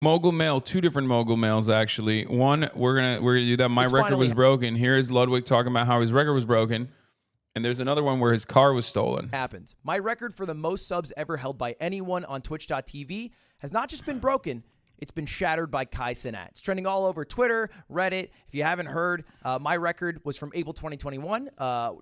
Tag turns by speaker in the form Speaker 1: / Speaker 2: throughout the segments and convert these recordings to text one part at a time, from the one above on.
Speaker 1: Mogul mail, two different mogul mails actually. One, we're gonna do that. My record was broken. Here is Ludwig talking about how his record was broken. And there's another one where his car was stolen.
Speaker 2: Happened. My record for the most subs ever held by anyone on Twitch.tv has not just been broken, it's been shattered by Cenat. It's trending all over Twitter, Reddit. If you haven't heard, my record was from April 2021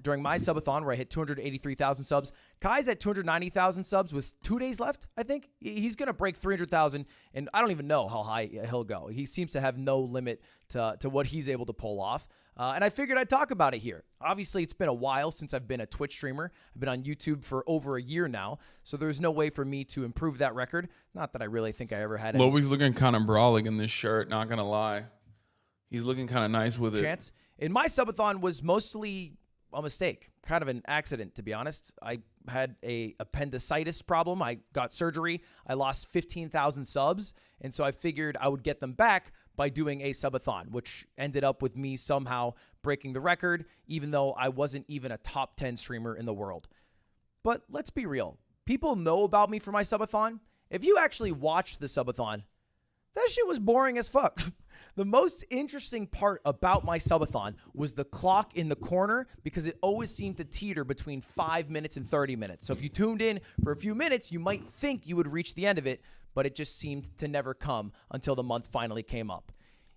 Speaker 2: during my subathon where I hit 283,000 subs. Kai's at 290,000 subs with 2 days left, I think. He's going to break 300,000, and I don't even know how high he'll go. He seems to have no limit to what he's able to pull off. And I figured I'd talk about it here. Obviously, it's been a while since I've been a Twitch streamer. I've been on YouTube for over a year now, so there's no way for me to improve that record. Not that I really think I ever had any.
Speaker 1: Ludwig's looking kind of brawling in this shirt, not going to lie. He's looking kind of nice with it.
Speaker 2: And my subathon was mostly a mistake, kind of an accident, to be honest. I had a appendicitis problem. I got surgery. I lost 15,000 subs, and so I figured I would get them back by doing a subathon, which ended up with me somehow breaking the record, even though I wasn't even a top 10 streamer in the world. But let's be real. People know about me for my subathon. If you actually watched the subathon, that shit was boring as fuck. The most interesting part about my subathon was the clock in the corner because it always seemed to teeter between 5 minutes and 30 minutes. So if you tuned in for a few minutes, you might think you would reach the end of it, but it just seemed to never come until the month finally came up.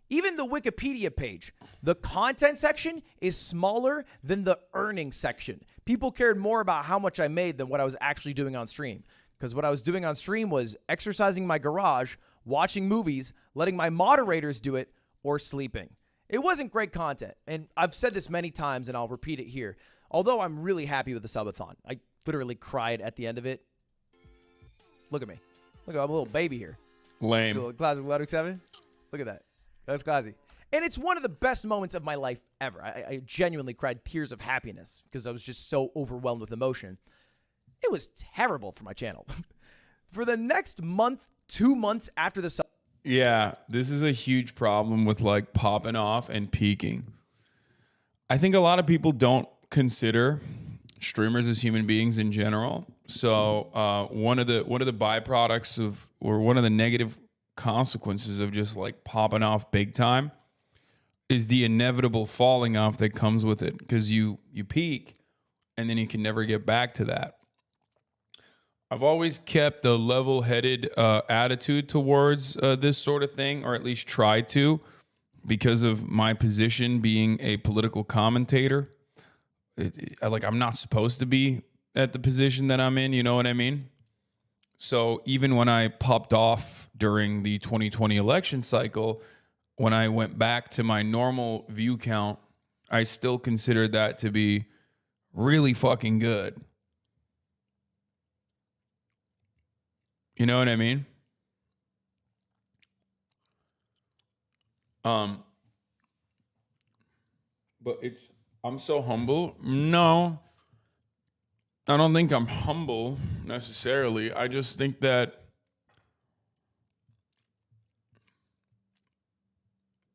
Speaker 2: Even the Wikipedia page, the content section is smaller than the earnings section. People cared more about how much I made than what I was actually doing on stream. Because what I was doing on stream was exercising my garage, watching movies, letting my moderators do it, or sleeping. It wasn't great content. And I've said this many times, and I'll repeat it here. Although I'm really happy with the subathon. I literally cried at the end of it. Look at me. Look, I'm a little baby here.
Speaker 1: Lame.
Speaker 2: Classic Ludwig 7. Look at that. That's classy. And it's one of the best moments of my life ever. I genuinely cried tears of happiness because I was just so overwhelmed with emotion. It was terrible for my channel. For the next month, 2 months after the...
Speaker 1: Yeah, this is a huge problem with like popping off and peaking. I think a lot of people don't consider streamers as human beings in general. So one of the byproducts of, or one of the negative consequences of just like popping off big time is the inevitable falling off that comes with it, because you peak and then you can never get back to that. I've always kept a level-headed attitude towards this sort of thing, or at least tried to, because of my position being a political commentator. I'm not supposed to be at the position that I'm in, you know what I mean? So even when I popped off during the 2020 election cycle, when I went back to my normal view count, I still considered that to be really fucking good. You know what I mean? But I'm so humble. No, I don't think I'm humble necessarily. I just think that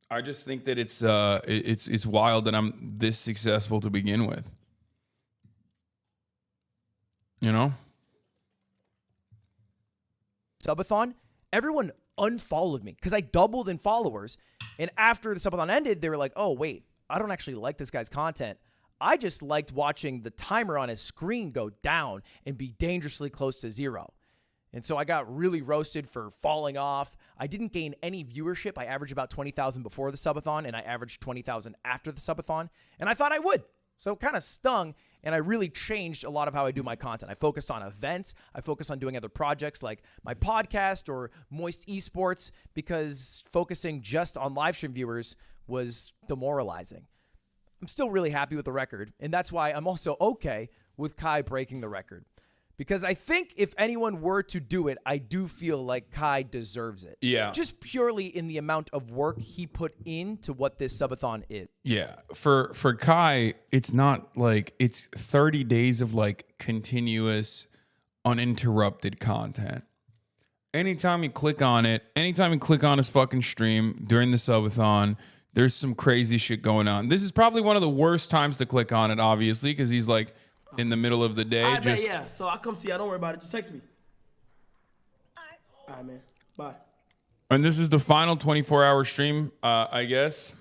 Speaker 1: it's wild that I'm this successful to begin with. You know?
Speaker 2: Subathon, everyone unfollowed me because I doubled in followers. And after the subathon ended, they were like, oh, wait, I don't actually like this guy's content. I just liked watching the timer on his screen go down and be dangerously close to zero. And so I got really roasted for falling off. I didn't gain any viewership. I averaged about 20,000 before the subathon, and I averaged 20,000 after the subathon. And I thought I would. So it kind of stung, and I really changed a lot of how I do my content. I focused on events. I focused on doing other projects like my podcast or Moist Esports, because focusing just on live stream viewers was demoralizing. I'm still really happy with the record, and that's why I'm also okay with Kai breaking the record. Because I think if anyone were to do it, I do feel like Kai deserves it.
Speaker 1: Yeah.
Speaker 2: Just purely in the amount of work he put into what this subathon is.
Speaker 1: Yeah. For Kai, it's not like it's 30 days of like continuous, uninterrupted content. Anytime you click on it, anytime you click on his fucking stream during the subathon, there's some crazy shit going on. This is probably one of the worst times to click on it, obviously, because he's like in the middle of the day.
Speaker 3: I bet, yeah. So I'll come see you. Don't worry about it. Just text me. All right, man. Bye.
Speaker 1: And this is the final 24-hour stream, I guess.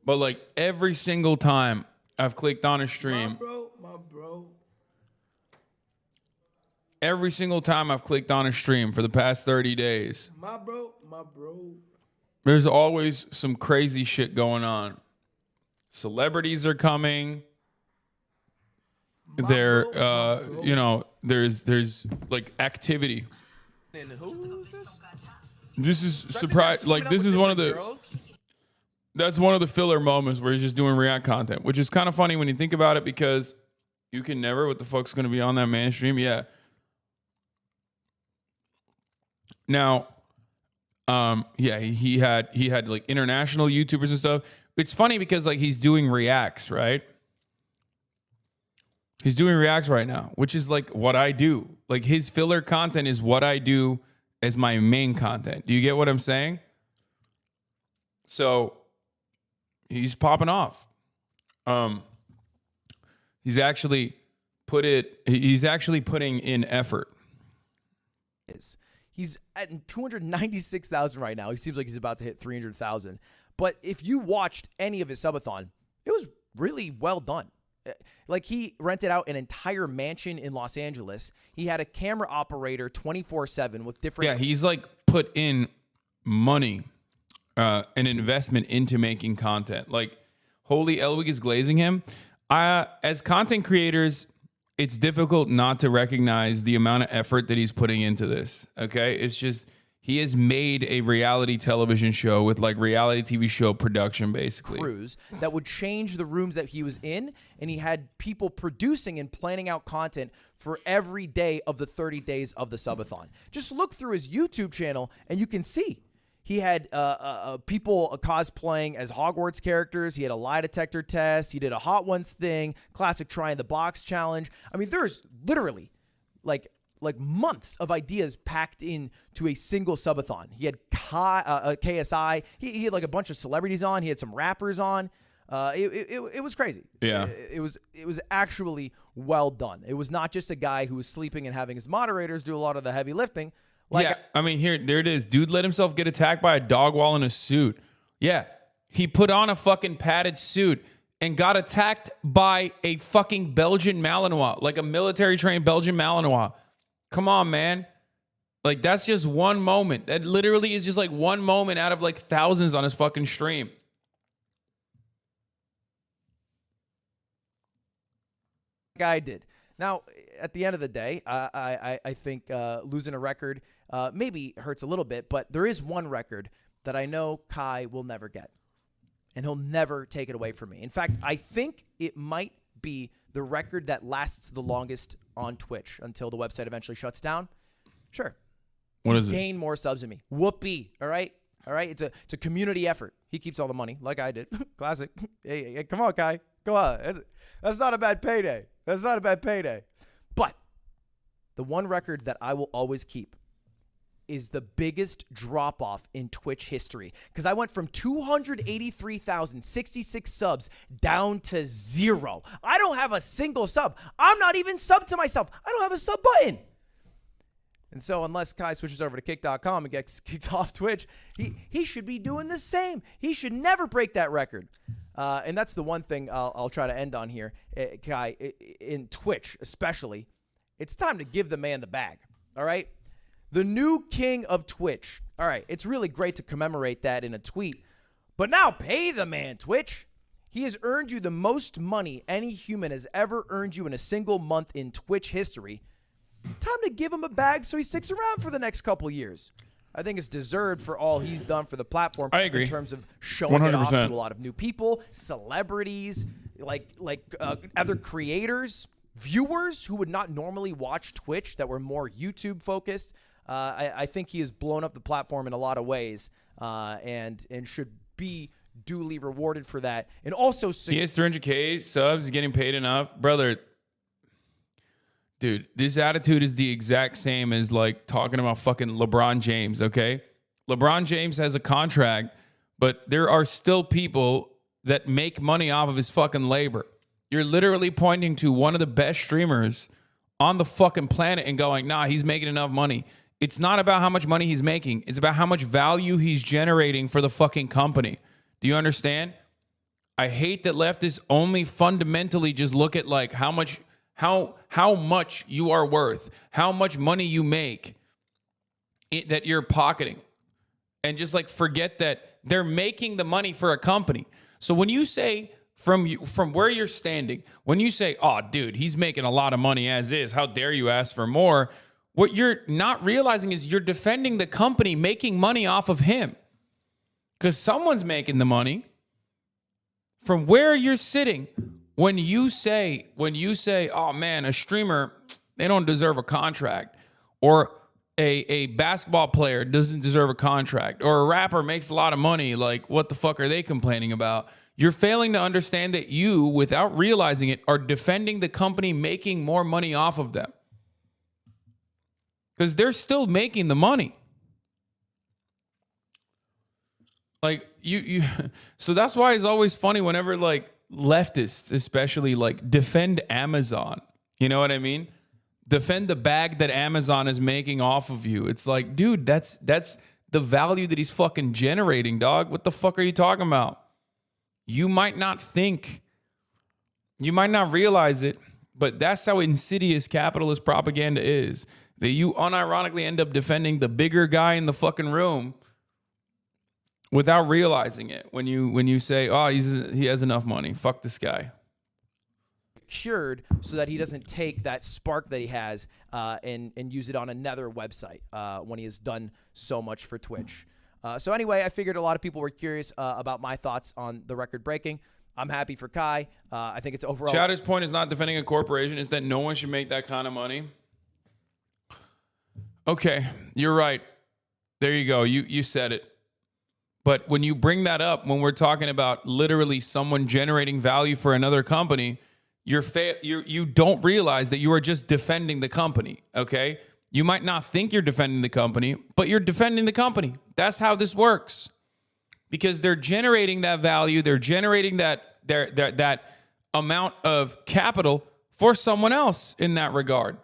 Speaker 1: But like every single time I've clicked on a stream,
Speaker 3: my bro.
Speaker 1: every single time I've clicked on a stream for the past 30 days,
Speaker 3: My bro.
Speaker 1: there's always some crazy shit going on. Celebrities are coming. There's like activity.
Speaker 4: And who is this?
Speaker 1: This is surprise. Like this is one of the. That's one of the filler moments where he's just doing React content, which is kind of funny when you think about it because you can never. What the fuck's going to be on that mainstream? Yeah. Now, he had like international YouTubers and stuff. It's funny because like he's doing reacts, right? He's doing reacts right now, which is like what I do. Like his filler content is what I do as my main content. Do you get what I'm saying? So he's popping off. He's actually putting in effort.
Speaker 2: He's at 296,000 right now. He seems like he's about to hit 300,000. But if you watched any of his subathon, it was really well done. Like he rented out an entire mansion in Los Angeles. He had a camera operator 24/7 with different.
Speaker 1: Yeah, he's like put in money, an investment into making content. Like, holy Ludwig is glazing him. As content creators, it's difficult not to recognize the amount of effort that he's putting into this. Okay, it's just he has made a reality television show with like reality TV show production, basically.
Speaker 2: Crews that would change the rooms that he was in, and he had people producing and planning out content for every day of the 30 days of the subathon. Just look through his YouTube channel, and you can see he had people cosplaying as Hogwarts characters. He had a lie detector test. He did a Hot Ones thing, classic try in the box challenge. I mean, there's literally like months of ideas packed into a single subathon. He had KSI. He had like a bunch of celebrities on. He had some rappers on. It was crazy.
Speaker 1: Yeah.
Speaker 2: It was actually well done. It was not just a guy who was sleeping and having his moderators do a lot of the heavy lifting. Like,
Speaker 1: yeah, I mean, there it is. Dude let himself get attacked by a dog while in a suit. Yeah, he put on a fucking padded suit and got attacked by a fucking Belgian Malinois, like a military-trained Belgian Malinois. Come on, man. Like, that's just one moment. That literally is just like one moment out of like thousands on his fucking stream.
Speaker 2: Guy did. Now, at the end of the day, I think losing a record maybe hurts a little bit, but there is one record that I know Kai will never get, and he'll never take it away from me. In fact, I think it might be the record that lasts the longest on Twitch until the website eventually shuts down. Sure.
Speaker 1: What
Speaker 2: He's
Speaker 1: is it?
Speaker 2: gained more subs than me. Whoopee. All right? All right? It's a community effort. He keeps all the money, like I did. Classic. Hey, come on, Kai. Come on. That's not a bad payday. That's not a bad payday. But the one record that I will always keep is the biggest drop-off in Twitch history. Because I went from 283,066 subs down to 0. I don't have a single sub. I'm not even subbed to myself. I don't have a sub button. And so unless Kai switches over to kick.com and gets kicked off Twitch, he should be doing the same. He should never break that record. And that's the one thing I'll try to end on here, Kai, in Twitch especially. It's time to give the man the bag, all right? The new king of Twitch. All right, it's really great to commemorate that in a tweet, but now pay the man, Twitch. He has earned you the most money any human has ever earned you in a single month in Twitch history. Time to give him a bag so he sticks around for the next couple years. I think it's deserved for all he's done for the platform.
Speaker 1: I agree.
Speaker 2: In terms of showing it off to
Speaker 1: 100%.
Speaker 2: a lot of new people, celebrities, like other creators, viewers who would not normally watch Twitch that were more YouTube focused. I think he has blown up the platform in a lot of ways, and should be duly rewarded for that. And also,
Speaker 1: He has 300K subs, getting paid enough. Brother, dude, this attitude is the exact same as like talking about fucking LeBron James, okay? LeBron James has a contract, but there are still people that make money off of his fucking labor. You're literally pointing to one of the best streamers on the fucking planet and going, nah, he's making enough money. It's not about how much money he's making. It's about how much value he's generating for the fucking company. Do you understand? I hate that leftists only fundamentally just look at like how much you are worth, how much money you make that you're pocketing, and just like forget that they're making the money for a company. So when you say from where you're standing, when you say, "Oh, dude, he's making a lot of money as is. How dare you ask for more?" What you're not realizing is you're defending the company making money off of him, because someone's making the money. From where you're sitting, when you say, "Oh man, a streamer, they don't deserve a contract," or a basketball player doesn't deserve a contract, or a rapper makes a lot of money, like what the fuck are they complaining about? You're failing to understand that you, without realizing it, are defending the company making more money off of them. Because they're still making the money. Like so that's why it's always funny whenever like leftists especially like defend Amazon. You know what I mean? Defend the bag that Amazon is making off of you. It's like, dude, that's the value that he's fucking generating, dog. What the fuck are you talking about? You might not realize it, but that's how insidious capitalist propaganda is. That you unironically end up defending the bigger guy in the fucking room without realizing it. When you say, "Oh, he has enough money. Fuck this guy."
Speaker 2: Cured so that he doesn't take that spark that he has and use it on another website when he has done so much for Twitch. So anyway, I figured a lot of people were curious about my thoughts on the record breaking. I'm happy for Kai. I think it's overall.
Speaker 1: Chowder's point is not defending a corporation. It's that no one should make that kind of money. Okay, you're right. There you go. You said it. But when you bring that up, when we're talking about literally someone generating value for another company, you don't realize that you are just defending the company, okay? You might not think you're defending the company, but you're defending the company. That's how this works. Because they're generating that value, they're generating that amount of capital for someone else in that regard.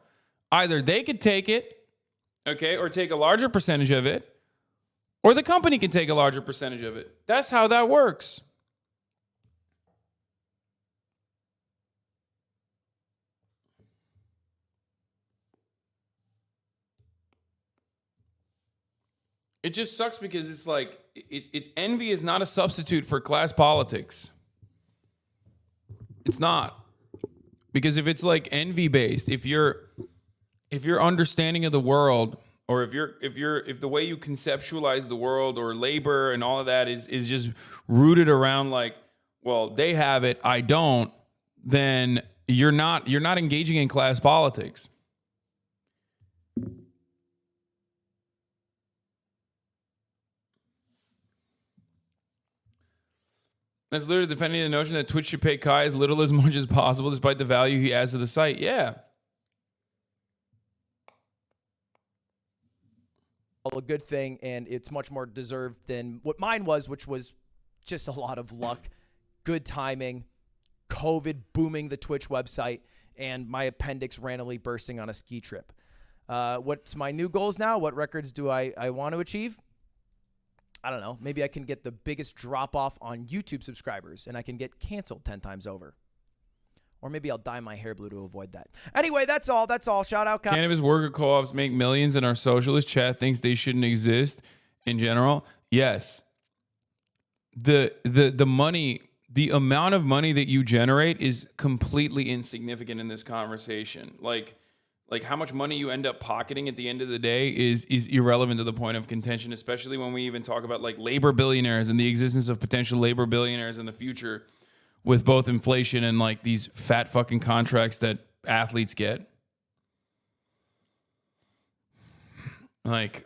Speaker 1: Either they could take it, okay, or take a larger percentage of it, or the company can take a larger percentage of it. That's how that works. It just sucks because it's like envy is not a substitute for class politics. It's not. Because if it's like envy based, if your understanding of the world, or if the way you conceptualize the world or labor and all of that is just rooted around like, well, they have it, I don't, then you're not engaging in class politics. That's literally defending the notion that Twitch should pay Kai as little as much as possible despite the value he adds to the site. Yeah.
Speaker 2: A good thing, and it's much more deserved than what mine was, which was just a lot of luck, good timing, COVID booming the Twitch website, and my appendix randomly bursting on a ski trip. What's my new goals now? What records do I want to achieve? I don't know. Maybe I can get the biggest drop off on YouTube subscribers, and I can get canceled 10 times over. Or maybe I'll dye my hair blue to avoid that. Anyway, that's all. Shout out.
Speaker 1: Cannabis worker co-ops make millions, and our socialist chat thinks they shouldn't exist in general. Yes. The money, the amount of money that you generate is completely insignificant in this conversation. Like how much money you end up pocketing at the end of the day is irrelevant to the point of contention, especially when we even talk about like labor billionaires and the existence of potential labor billionaires in the future, with both inflation and like these fat fucking contracts that athletes get. Like,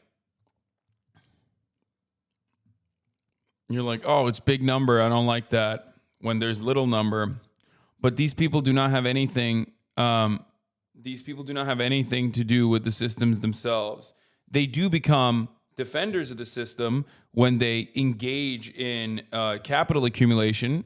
Speaker 1: you're like, oh, it's big number, I don't like that, when there's little number. But these people do not have anything. These people do not have anything to do with the systems themselves. They do become defenders of the system when they engage in capital accumulation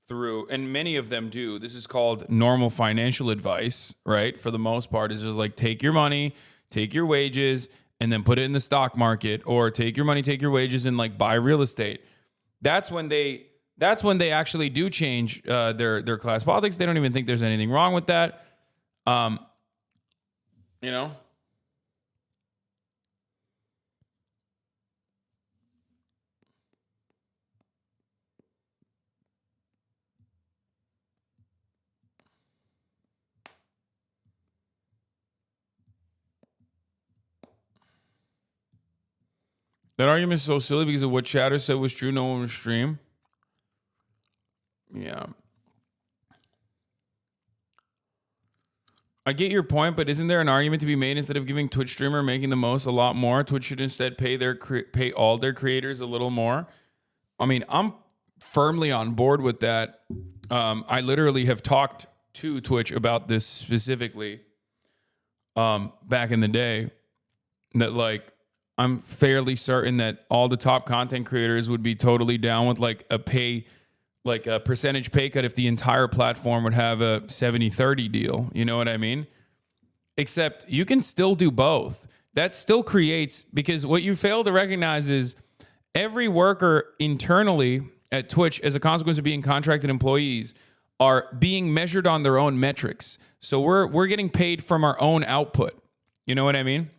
Speaker 1: through, and many of them do. This is called normal financial advice, right? For the most part, it's just like, take your money, take your wages, and then put it in the stock market, or take your money, take your wages, and like buy real estate. That's when they actually do change their class politics. They don't even think there's anything wrong with that. You know. That argument is so silly because of what Chatter said was true. No one would stream. Yeah. I get your point, but isn't there an argument to be made instead of giving Twitch streamer making the most a lot more? Twitch should instead pay all their creators a little more. I mean, I'm firmly on board with that. I literally have talked to Twitch about this specifically back in the day. That like I'm fairly certain that all the top content creators would be totally down with like a percentage pay cut if the entire platform would have a 70-30 deal. You know what I mean? Except you can still do both. That still creates, because what you fail to recognize is every worker internally at Twitch, as a consequence of being contracted employees, are being measured on their own metrics. So we're getting paid from our own output. You know what I mean?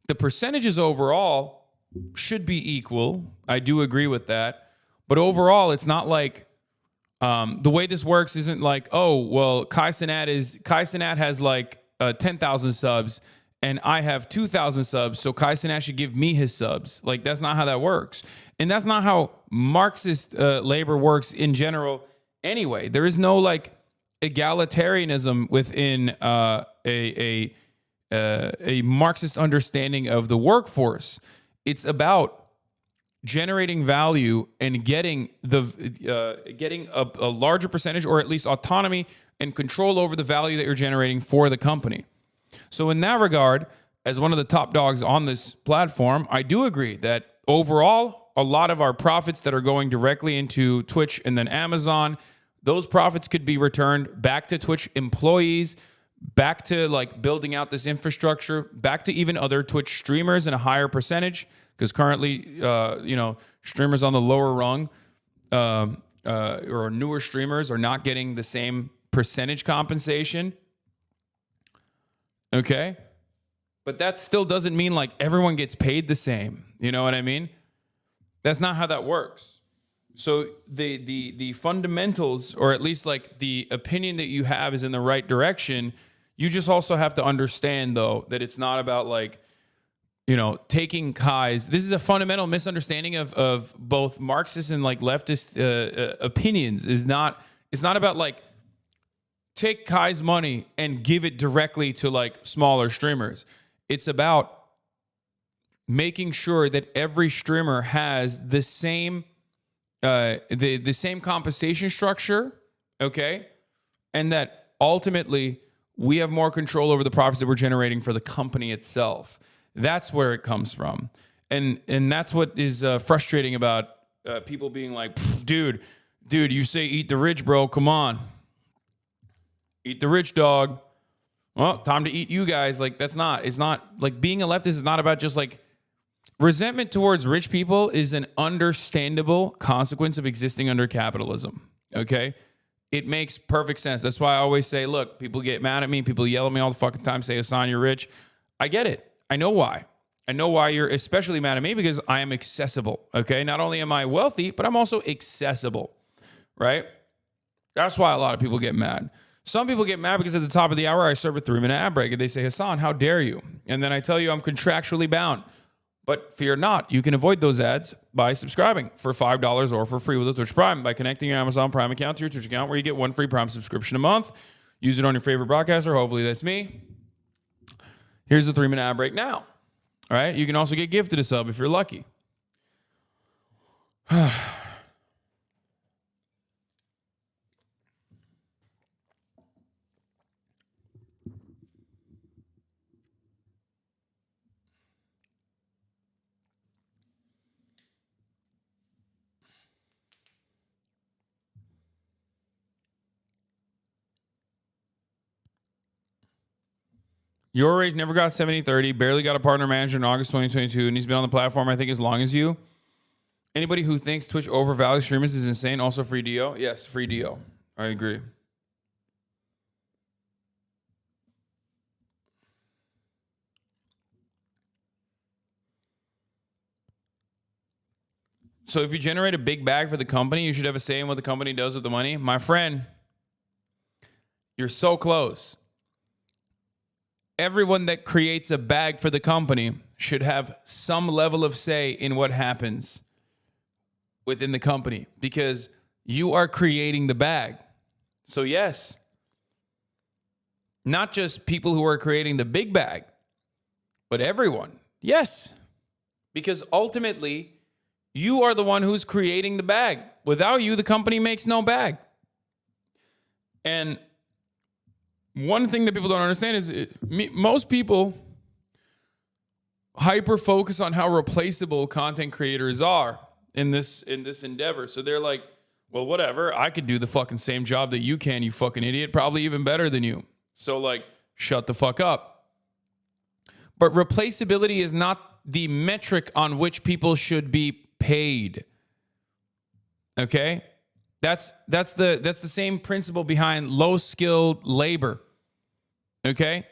Speaker 1: The percentages overall should be equal. I do agree with that. But overall, it's not like the way this works isn't like, oh, well, Cenat has like 10,000 subs and I have 2,000 subs, so Cenat should give me his subs. Like, that's not how that works. And that's not how Marxist labor works in general anyway. There is no like egalitarianism within a Marxist understanding of the workforce. It's about generating value and getting a larger percentage, or at least autonomy and control over the value that you're generating for the company. So in that regard, as one of the top dogs on this platform, I do agree that overall, a lot of our profits that are going directly into Twitch and then Amazon, those profits could be returned back to Twitch employees, back to like building out this infrastructure, back to even other Twitch streamers in a higher percentage, because currently, streamers on the lower rung or newer streamers are not getting the same percentage compensation. Okay? But that still doesn't mean like everyone gets paid the same. You know what I mean? That's not how that works. So the fundamentals, or at least like the opinion that you have, is in the right direction. You just also have to understand, though, that it's not about like, taking Kai's. This is a fundamental misunderstanding of both Marxist and like leftist opinions. It's not about like take Kai's money and give it directly to like smaller streamers. It's about making sure that every streamer has the same the same compensation structure, okay, and that ultimately we have more control over the profits that we're generating for the company itself. That's where it comes from. And that's what is frustrating about people being like, dude, you say eat the rich, bro. Come on. Eat the rich, dog. Well, time to eat you guys. Like, it's not like being a leftist is not about just like resentment towards rich people is an understandable consequence of existing under capitalism. Okay? It makes perfect sense. That's why I always say, look, people get mad at me. People yell at me all the fucking time, say, Hasan, you're rich. I get it. I know why. I know why you're especially mad at me, because I am accessible, okay? Not only am I wealthy, but I'm also accessible, right? That's why a lot of people get mad. Some people get mad because at the top of the hour, I serve a 3-minute ad break, and they say, Hasan, how dare you? And then I tell you I'm contractually bound. But fear not, you can avoid those ads by subscribing for $5 or for free with a Twitch Prime by connecting your Amazon Prime account to your Twitch account, where you get one free Prime subscription a month. Use it on your favorite broadcaster. Hopefully that's me. Here's the 3-minute ad break now. All right. You can also get gifted a sub if you're lucky. Your age never got 70/30, barely got a partner manager in August 2022, and he's been on the platform, I think, as long as you. Anybody who thinks Twitch overvalues streamers is insane. Also free DO? Yes, free DO. I agree. So if you generate a big bag for the company, you should have a say in what the company does with the money. My friend, you're so close. Everyone that creates a bag for the company should have some level of say in what happens within the company because you are creating the bag. So yes, not just people who are creating the big bag, but everyone. Yes, because ultimately you are the one who's creating the bag. Without you, the company makes no bag. And one thing that people don't understand is most people hyper focus on how replaceable content creators are in this endeavor. So they're like, well, whatever, I could do the fucking same job that you can, you fucking idiot, probably even better than you. So like, shut the fuck up. But replaceability is not the metric on which people should be paid. Okay? That's the same principle behind low skilled labor. Okay?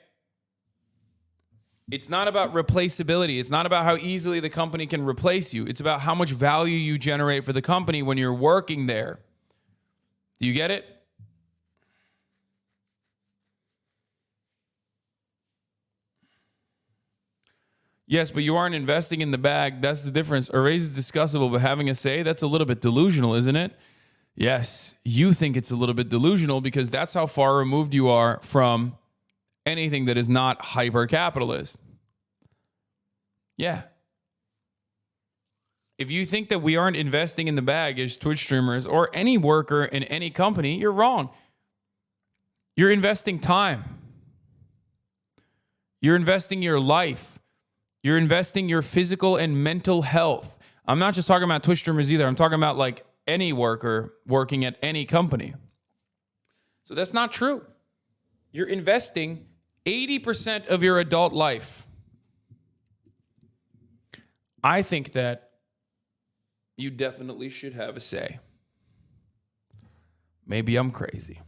Speaker 1: It's not about replaceability. It's not about how easily the company can replace you. It's about how much value you generate for the company when you're working there. Do you get it? Yes, but you aren't investing in the bag. That's the difference. A raise is discussable, but having a say, that's a little bit delusional, isn't it? Yes, you think it's a little bit delusional because that's how far removed you are from anything that is not hyper-capitalist. Yeah. If you think that we aren't investing in the bag as Twitch streamers or any worker in any company, you're wrong. You're investing time. You're investing your life. You're investing your physical and mental health. I'm not just talking about Twitch streamers either. I'm talking about like any worker working at any company. So that's not true. You're investing 80% of your adult life. I think that you definitely should have a say. Maybe I'm crazy.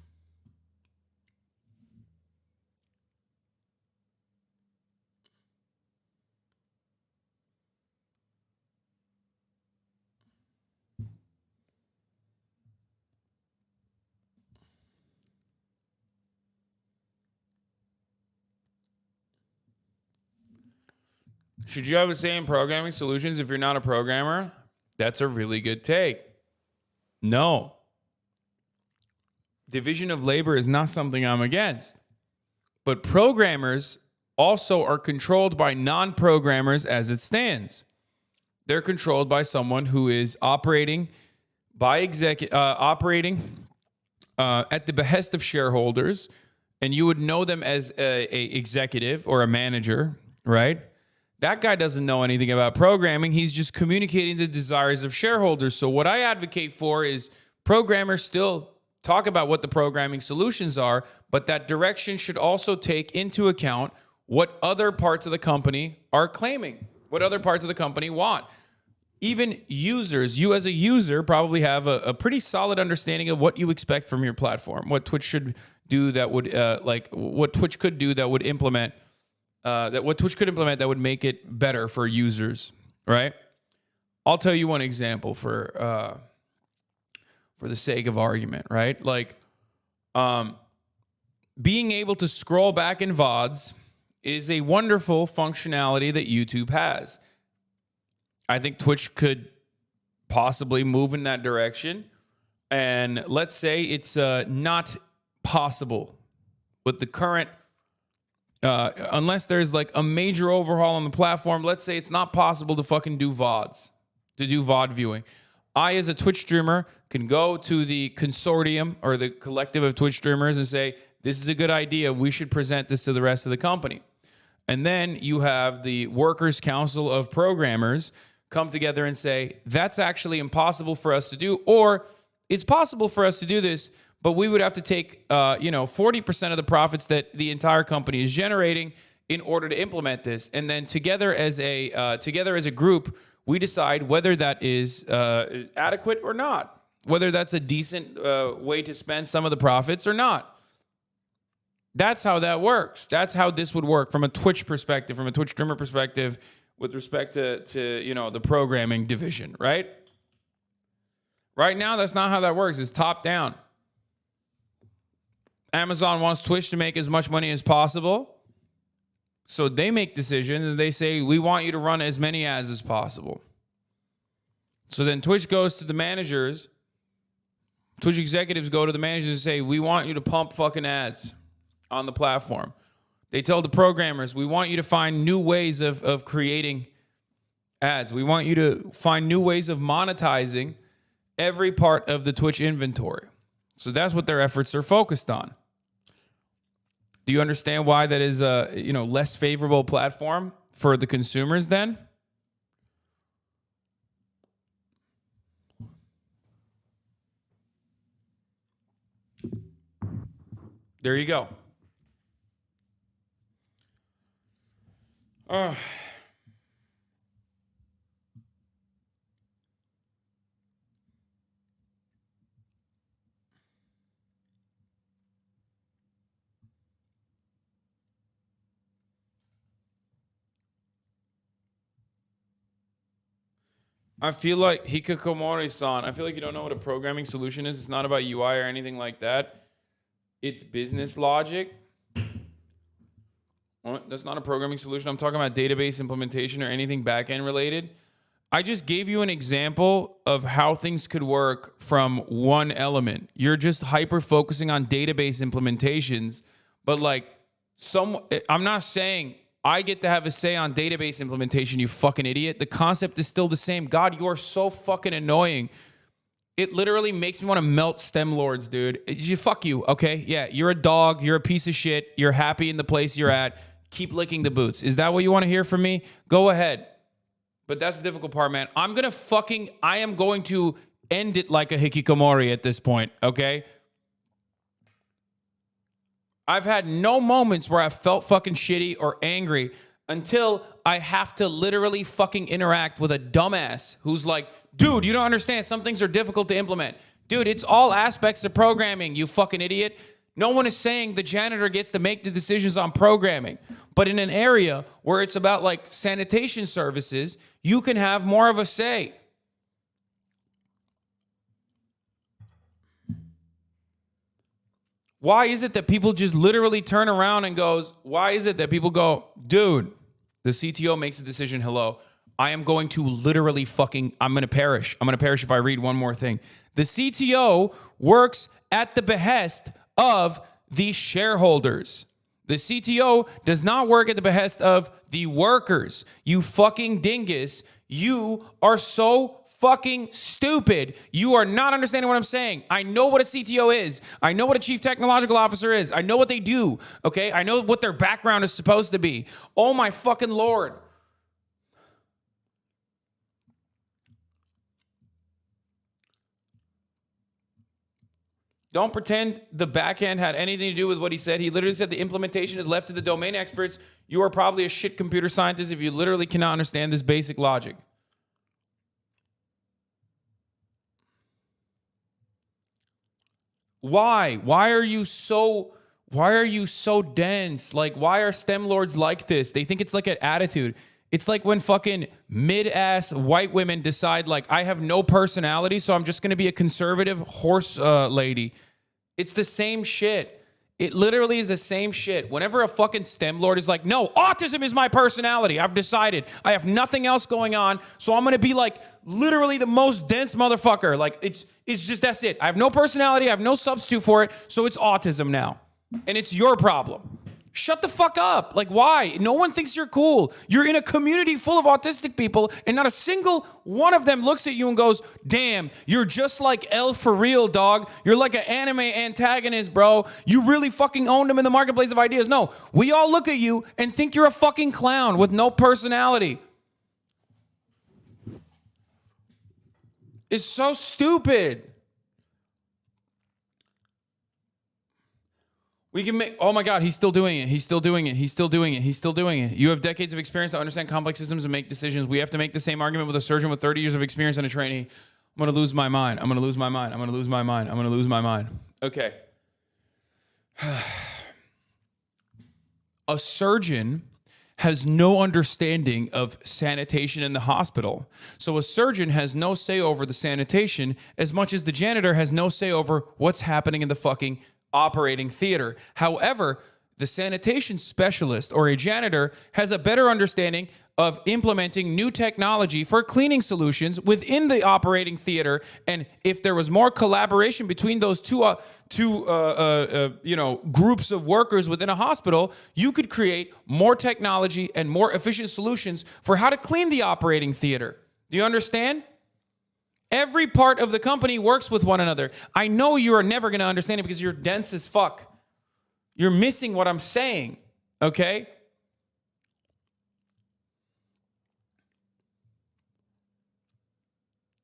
Speaker 1: Should you have a say in programming solutions if you're not a programmer? That's a really good take. No. Division of labor is not something I'm against. But programmers also are controlled by non-programmers as it stands. They're controlled by someone who is operating by at the behest of shareholders, and you would know them as a executive or a manager, right? That guy doesn't know anything about programming. He's just communicating the desires of shareholders. So what I advocate for is programmers still talk about what the programming solutions are, but that direction should also take into account what other parts of the company are claiming, what other parts of the company want. Even users, you as a user probably have a pretty solid understanding of what you expect from your platform, what Twitch should do that would, what Twitch could do that would implement what Twitch could implement that would make it better for users, right? I'll tell you one example for the sake of argument, right? Like, being able to scroll back in VODs is a wonderful functionality that YouTube has. I think Twitch could possibly move in that direction. And let's say it's not possible with the current unless there's like a major overhaul on the platform. Let's say it's not possible to fucking do VODs, to do VOD viewing. I, as a Twitch streamer, can go to the consortium or the collective of Twitch streamers and say, this is a good idea. We should present this to the rest of the company. And then you have the Workers' Council of Programmers come together and say, that's actually impossible for us to do, or it's possible for us to do this, but we would have to take 40% of the profits that the entire company is generating in order to implement this. And then together as a group, we decide whether that is adequate or not, whether that's a decent way to spend some of the profits or not. That's how that works. That's how this would work from a Twitch perspective, from a Twitch streamer perspective, with respect to the programming division, right? Right now, that's not how that works. It's top down. Amazon wants Twitch to make as much money as possible. So they make decisions and they say, we want you to run as many ads as possible. So then Twitch goes to the managers. Twitch executives go to the managers and say, we want you to pump fucking ads on the platform. They tell the programmers, we want you to find new ways of creating ads. We want you to find new ways of monetizing every part of the Twitch inventory. So that's what their efforts are focused on. Do you understand why that is a less favorable platform for the consumers then? There you go. I feel like Hikikomori-san, I feel like you don't know what a programming solution is. It's not about UI or anything like that. It's business logic. That's not a programming solution. I'm talking about database implementation or anything back-end related. I just gave you an example of how things could work from one element. You're just hyper-focusing on database implementations, but I'm not saying I get to have a say on database implementation, you fucking idiot. The concept is still the same. God, you are so fucking annoying. It literally makes me want to melt stem lords, dude. Fuck you, okay? Yeah, you're a dog. You're a piece of shit. You're happy in the place you're at. Keep licking the boots. Is that what you want to hear from me? Go ahead. But that's the difficult part, man. I am going to end it like a hikikomori at this point, okay? I've had no moments where I felt fucking shitty or angry until I have to literally fucking interact with a dumbass who's like, dude, you don't understand. Some things are difficult to implement. Dude, it's all aspects of programming, you fucking idiot. No one is saying the janitor gets to make the decisions on programming. But in an area where it's about like sanitation services, you can have more of a say. Why is it that people just literally turn around and why is it that people go, dude, the CTO makes a decision, hello, I am going to literally I'm going to perish. I'm going to perish if I read one more thing. The CTO works at the behest of the shareholders. The CTO does not work at the behest of the workers. You fucking dingus. You are so fucking stupid. You are not understanding what I'm saying. I know what a CTO is. I know what a chief technological officer is. I know what they do. Okay? I know what their background is supposed to be. Oh my fucking Lord. Don't pretend the back end had anything to do with what he said. He literally said the implementation is left to the domain experts. You are probably a shit computer scientist if you literally cannot understand this basic logic. Why? Why are you so dense? Like, why are STEM lords like this? They think it's like an attitude. It's like when fucking mid-ass white women decide, like, I have no personality, so I'm just going to be a conservative horse lady. It's the same shit. It literally is the same shit. Whenever a fucking STEM lord is like, no, autism is my personality. I've decided. I have nothing else going on, so I'm going to be, like, literally the most dense motherfucker. Like, it's just, that's it. I have no personality. I have no substitute for it, so it's autism now. And it's your problem. Shut the fuck up. Like, why? No one thinks you're cool. You're in a community full of autistic people, and not a single one of them looks at you and goes, damn, you're just like Elle for real, dog. You're like an anime antagonist, bro. You really fucking owned them in the marketplace of ideas. No, we all look at you and think you're a fucking clown with no personality. It's so stupid. We can make, oh my God, he's still doing it. He's still doing it. He's still doing it. He's still doing it. You have decades of experience to understand complex systems and make decisions. We have to make the same argument with a surgeon with 30 years of experience and a trainee. I'm going to lose my mind. I'm going to lose my mind. I'm going to lose my mind. I'm going to lose my mind. Okay. A surgeon has no understanding of sanitation in the hospital. So a surgeon has no say over the sanitation as much as the janitor has no say over what's happening in the fucking operating theater. However, the sanitation specialist or a janitor has a better understanding of implementing new technology for cleaning solutions within the operating theater. And if there was more collaboration between those two groups of workers within a hospital, you could create more technology and more efficient solutions for how to clean the operating theater. Do you understand? Every part of the company works with one another. I know you are never going to understand it because you're dense as fuck. You're missing what I'm saying, okay?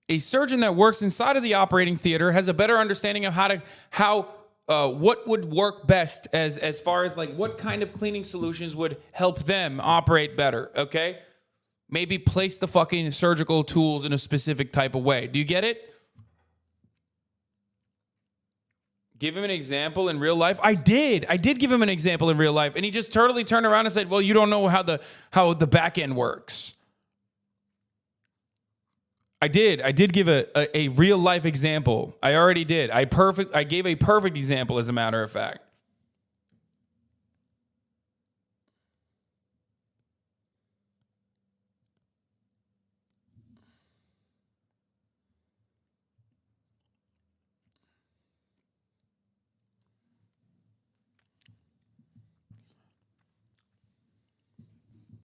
Speaker 1: A surgeon that works inside of the operating theater has a better understanding of what would work best as far as like what kind of cleaning solutions would help them operate better, okay? Maybe place the fucking surgical tools in a specific type of way. Do you get it? Give him an example in real life. I did give him an example in real life, and he just totally turned around and said, "Well, you don't know how the back end works." I did give a real life example. I already did. I gave a perfect example, as a matter of fact.